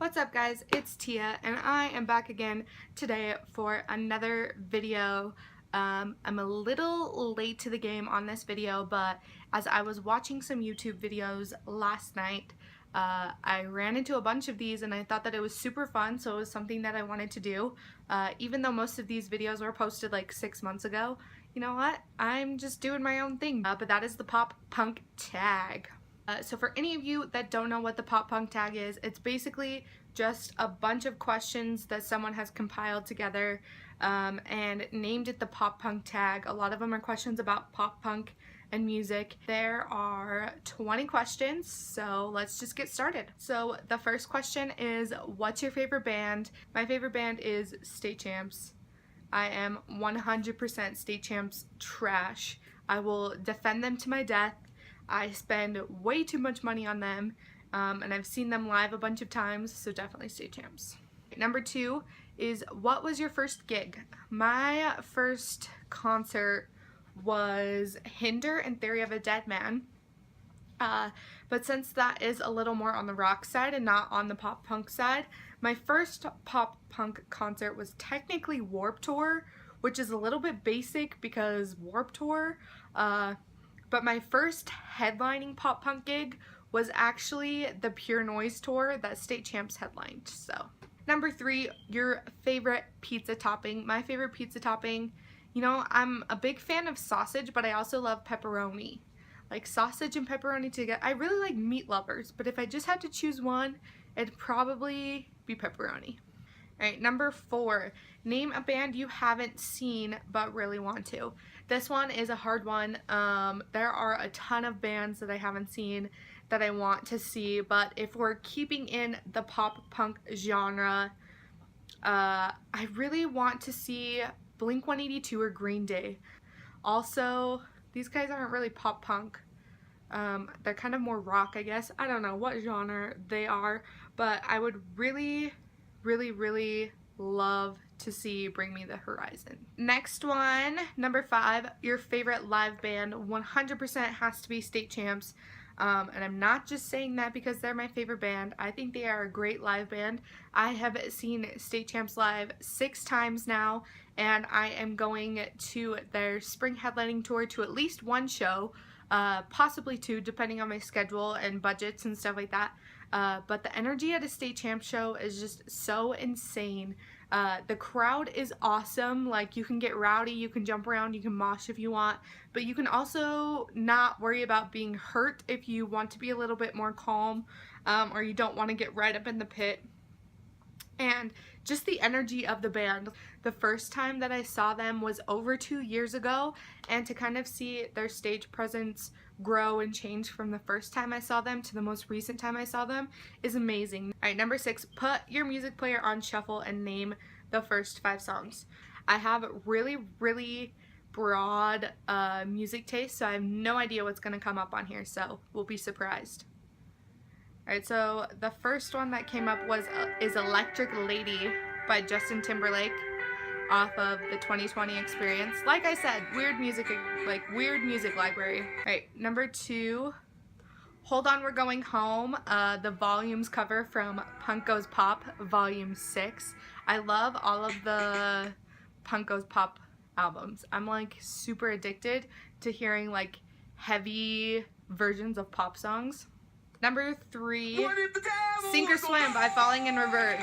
What's up guys, it's Tia and I am back again today for another video. I'm a little late to the game on this video, but as I was watching some YouTube videos last night, I ran into a bunch of these and I thought that it was super fun, so it was something that I wanted to do. Even though most of these videos were posted like 6 months ago, you know what? I'm just doing my own thing. But that is the pop punk tag. So for any of you that don't know what the pop punk tag is, it's basically just a bunch of questions that someone has compiled together and named it the pop punk tag. A lot of them are questions about pop punk and music. There are 20 questions, so let's just get started. So the first question is, what's your favorite band? My favorite band is State Champs. I am 100% State Champs trash. I will defend them to my death. I spend way too much money on them, and I've seen them live a bunch of times, so definitely State Champs. Number 2 is, what was your first gig? My first concert was Hinder and Theory of a Deadman, but since that is a little more on the rock side and not on the pop punk side, my first pop punk concert was technically Warped Tour, which is a little bit basic because Warped Tour, but my first headlining pop punk gig was actually the Pure Noise tour that State Champs headlined. So, number 3, your favorite pizza topping. My favorite pizza topping, you know, I'm a big fan of sausage, but I also love pepperoni. Like sausage and pepperoni together. I really like meat lovers, but if I just had to choose one, it'd probably be pepperoni. Alright, number 4, name a band you haven't seen but really want to. This one is a hard one. There are a ton of bands that I haven't seen that I want to see, but if we're keeping in the pop punk genre, I really want to see Blink-182 or Green Day. Also, these guys aren't really pop punk. They're kind of more rock, I guess. I don't know what genre they are, but I would really love to see Bring Me the Horizon. Next one, number 5, your favorite live band. 100% has to be State Champs. And I'm not just saying that because they're my favorite band. I think they are a great live band. I have seen State Champs live 6 times now, and I am going to their spring headlining tour to at least 1 show, possibly 2 depending on my schedule and budgets and stuff like that. But the energy at a State Champs show is just so insane. The crowd is awesome. Like, you can get rowdy, you can jump around, you can mosh if you want, but you can also not worry about being hurt if you want to be a little bit more calm, or you don't want to get right up in the pit. And just the energy of the band. The first time that I saw them was over 2 years ago, and to kind of see their stage presence grow and change from the first time I saw them to the most recent time I saw them is amazing. Alright, number 6, put your music player on shuffle and name the first 5 songs. I have really broad music taste, so I have no idea what's going to come up on here, so we'll be surprised. Alright, so the first one that came up is Electric Lady by Justin Timberlake off of the 2020 Experience. Like I said, weird music library. Alright, number 2, Hold On We're Going Home, the Volumes cover from Punk Goes Pop, Volume 6. I love all of the Punk Goes Pop albums. I'm like super addicted to hearing like heavy versions of pop songs. Number 3, Sink or Swim by Falling in Reverse.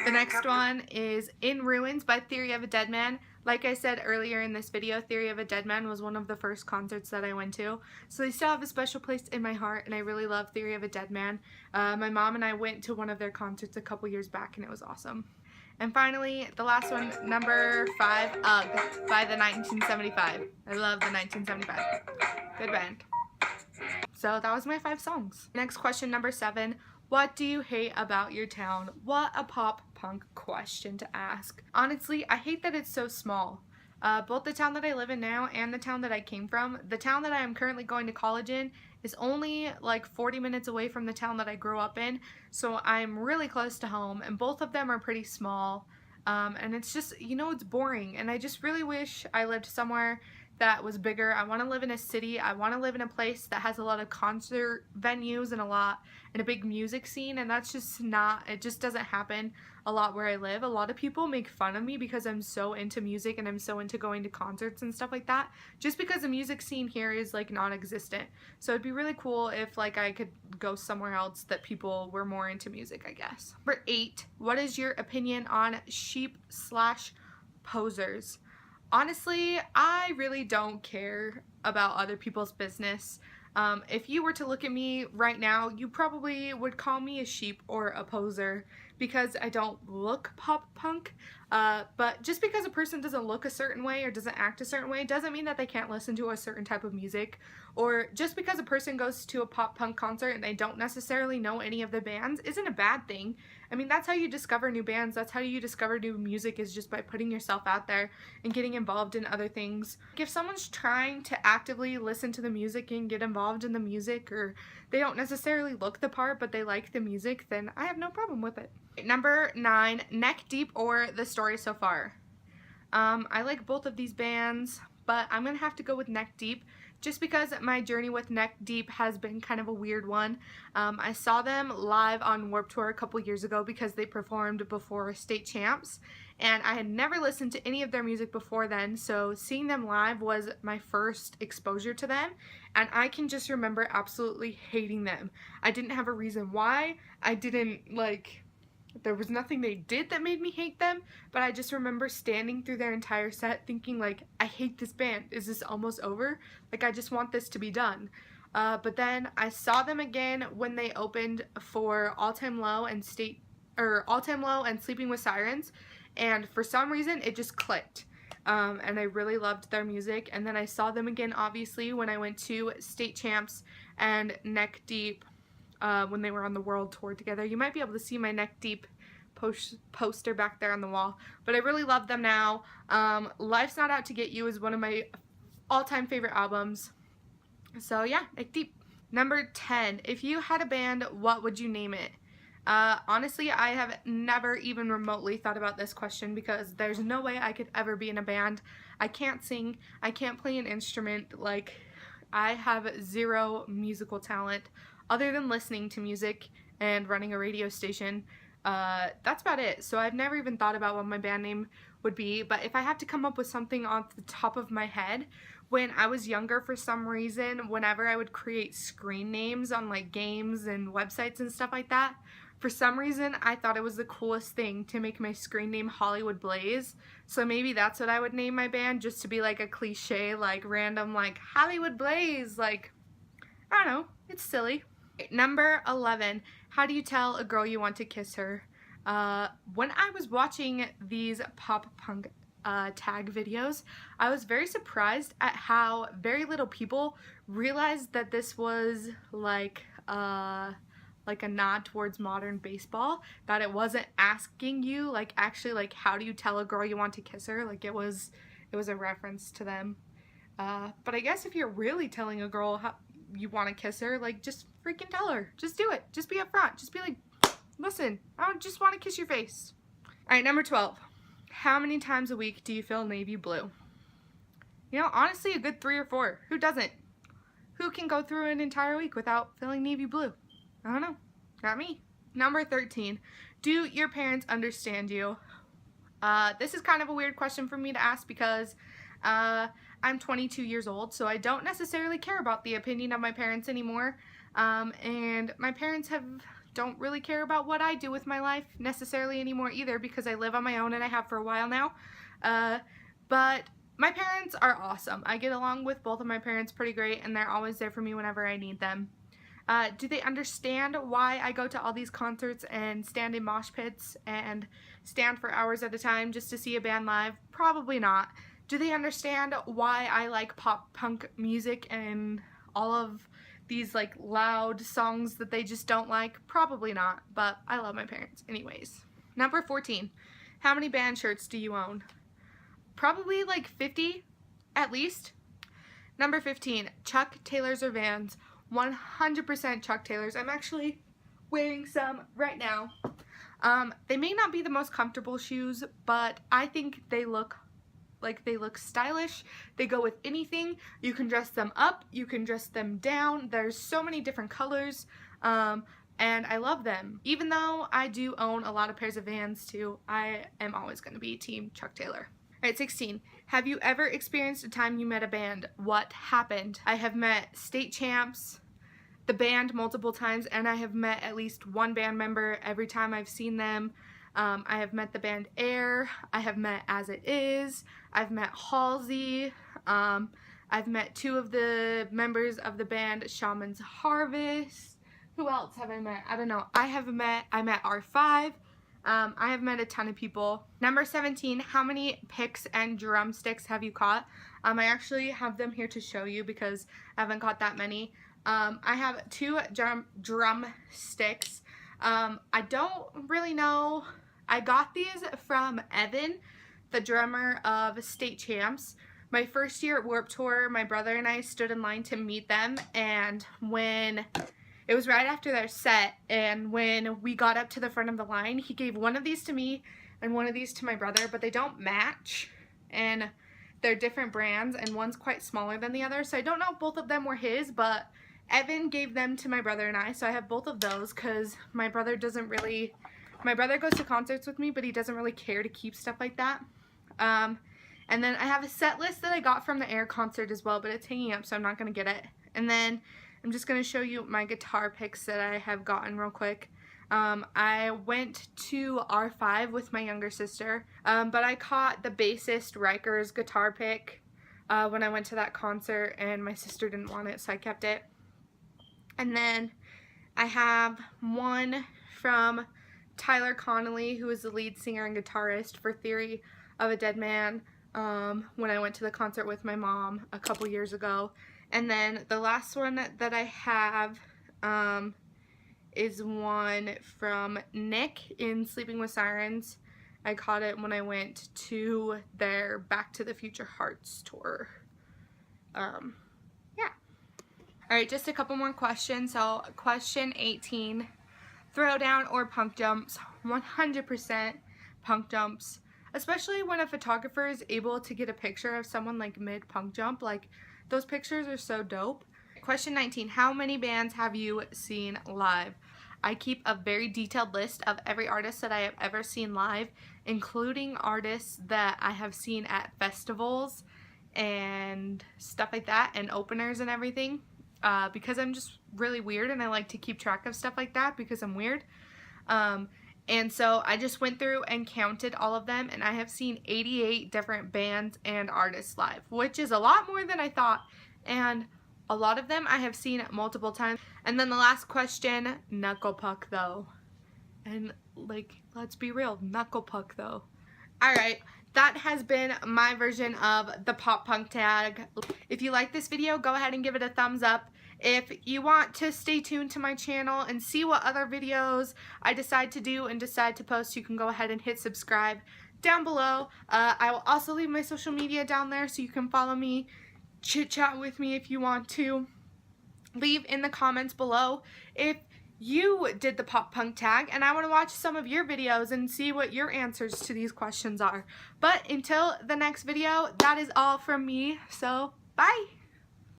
The next one is In Ruins by Theory of a Deadman. Like I said earlier in this video, Theory of a Deadman was one of the first concerts that I went to, so they still have a special place in my heart, and I really love Theory of a Deadman. My mom and I went to one of their concerts a couple years back, and it was awesome. And finally, the last one, number 5, Ugh by the 1975. I love the 1975. Good band. So that was my 5 songs. Next question, number 7. What do you hate about your town? What a pop punk question to ask. Honestly, I hate that it's so small. Both the town that I live in now and the town that I came from, the town that I am currently going to college in is only like 40 minutes away from the town that I grew up in, so I'm really close to home, and both of them are pretty small. And it's just, you know, it's boring, and I just really wish I lived somewhere that was bigger. I want to live in a city. I want to live in a place that has a lot of concert venues and a big music scene, and that's just not, it just doesn't happen a lot where I live. A lot of people make fun of me because I'm so into music and I'm so into going to concerts and stuff like that, just because the music scene here is like non-existent. So it'd be really cool if like I could go somewhere else that people were more into music, I guess. Number 8, what is your opinion on sheep/posers? Honestly, I really don't care about other people's business. If you were to look at me right now, you probably would call me a sheep or a poser because I don't look pop punk. But just because a person doesn't look a certain way or doesn't act a certain way doesn't mean that they can't listen to a certain type of music. Or just because a person goes to a pop punk concert and they don't necessarily know any of the bands isn't a bad thing. I mean, that's how you discover new bands. That's how you discover new music, is just by putting yourself out there and getting involved in other things. If someone's trying to actively listen to the music and get involved in the music, or they don't necessarily look the part but they like the music, then I have no problem with it. Number 9, Neck Deep or The Story So Far. I like both of these bands, but I'm gonna have to go with Neck Deep just because my journey with Neck Deep has been kind of a weird one. I saw them live on Warped Tour a couple years ago because they performed before State Champs, and I had never listened to any of their music before then, so seeing them live was my first exposure to them, and I can just remember absolutely hating them. I didn't have a reason why. There was nothing they did that made me hate them, but I just remember standing through their entire set thinking like, I hate this band. Is this almost over? Like, I just want this to be done. But then I saw them again when they opened for All Time Low and Sleeping with Sirens, and for some reason it just clicked. And I really loved their music. And then I saw them again, obviously, when I went to State Champs and Neck Deep. When they were on the world tour together. You might be able to see my Neck Deep poster back there on the wall, but I really love them now. Life's Not Out to Get You is one of my all-time favorite albums. So yeah, Neck Deep. Number 10, if you had a band, what would you name it? Honestly, I have never even remotely thought about this question because there's no way I could ever be in a band. I can't sing, I can't play an instrument, like, I have zero musical talent other than listening to music and running a radio station. That's about it. So I've never even thought about what my band name would be, but if I have to come up with something off the top of my head, when I was younger, for some reason, whenever I would create screen names on like games and websites and stuff like that, for some reason I thought it was the coolest thing to make my screen name Hollywood Blaze. So maybe that's what I would name my band, just to be like a cliche, like random, like Hollywood Blaze, like, I don't know, it's silly. Number 11, how do you tell a girl you want to kiss her? When I was watching these pop punk tag videos, I was very surprised at how very little people realized that this was like a nod towards modern baseball, that it wasn't asking you like actually like how do you tell a girl you want to kiss her, like it was a reference to them. But I guess if you're really telling a girl how you want to kiss her, like, just freaking tell her. Just do it. Just be upfront. Just be like, listen, I just want to kiss your face. Alright, number 12. How many times a week do you feel navy blue? You know, honestly, a good 3 or 4. Who doesn't? Who can go through an entire week without feeling navy blue? I don't know. Not me. Number 13. Do your parents understand you? This is kind of a weird question for me to ask because I'm 22 years old, so I don't necessarily care about the opinion of my parents anymore, and my parents don't really care about what I do with my life necessarily anymore either, because I live on my own and I have for a while now. But my parents are awesome. I get along with both of my parents pretty great, and they're always there for me whenever I need them. Do they understand why I go to all these concerts and stand in mosh pits and stand for hours at a time just to see a band live? Probably not. Do they understand why I like pop punk music and all of these like loud songs that they just don't like? Probably not, but I love my parents anyways. Number 14. How many band shirts do you own? Probably like 50 at least. Number 15. Chuck Taylors or Vans? 100% Chuck Taylors. I'm actually wearing some right now. They may not be the most comfortable shoes, but I think they look stylish. They go with anything. You can dress them up, you can dress them down. There's so many different colors, and I love them. Even though I do own a lot of pairs of Vans too, I am always going to be team Chuck Taylor. Alright, 16. Have you ever experienced a time you met a band? What happened? I have met state champs, the band multiple times, and I have met at least one band member every time I've seen them. I have met the band Air, I have met As It Is, I've met Halsey, I've met 2 of the members of the band Shaman's Harvest. Who else have I met? I don't know. I met R5. I have met a ton of people. Number 17, how many picks and drumsticks have you caught? I actually have them here to show you because I haven't caught that many. I have 2 drumsticks. I don't really know. I got these from Evan, the drummer of State Champs. My first year at Warped Tour, my brother and I stood in line to meet them, and when it was right after their set, and when we got up to the front of the line, he gave one of these to me and one of these to my brother, but they don't match, and they're different brands, and one's quite smaller than the other, so I don't know if both of them were his, but Evan gave them to my brother and I, so I have both of those because my brother goes to concerts with me, but he doesn't really care to keep stuff like that. And then I have a set list that I got from the Air concert as well, but it's hanging up, so I'm not going to get it. And then I'm just going to show you my guitar picks that I have gotten real quick. I went to R5 with my younger sister, but I caught the bassist Riker's guitar pick when I went to that concert, and my sister didn't want it, so I kept it. And then I have one from Tyler Connolly, who is the lead singer and guitarist for Theory of a Dead Man, when I went to the concert with my mom a couple years ago. And then the last one that I have is one from Nick in Sleeping with Sirens. I caught it when I went to their Back to the Future Hearts tour. Yeah. Alright, just a couple more questions. So, question 18. Throwdown or punk jumps? 100% punk jumps. Especially when a photographer is able to get a picture of someone like mid-punk jump. Like, those pictures are so dope. Question 19. How many bands have you seen live? I keep a very detailed list of every artist that I have ever seen live, including artists that I have seen at festivals and stuff like that, and openers and everything. Because I'm just really weird and I like to keep track of stuff like that because I'm weird. And so I just went through and counted all of them, and I have seen 88 different bands and artists live, which is a lot more than I thought, and a lot of them I have seen multiple times. And then the last question, knuckle puck though. And like, let's be real, knuckle puck though. Alright, that has been my version of the pop punk tag. If you like this video, go ahead and give it a thumbs up. If you want to stay tuned to my channel and see what other videos I decide to do and decide to post, you can go ahead and hit subscribe down below. I will also leave my social media down there so you can follow me, chit chat with me if you want to. Leave in the comments below if you did the pop punk tag, and I want to watch some of your videos and see what your answers to these questions are. But until the next video, that is all from me, so bye!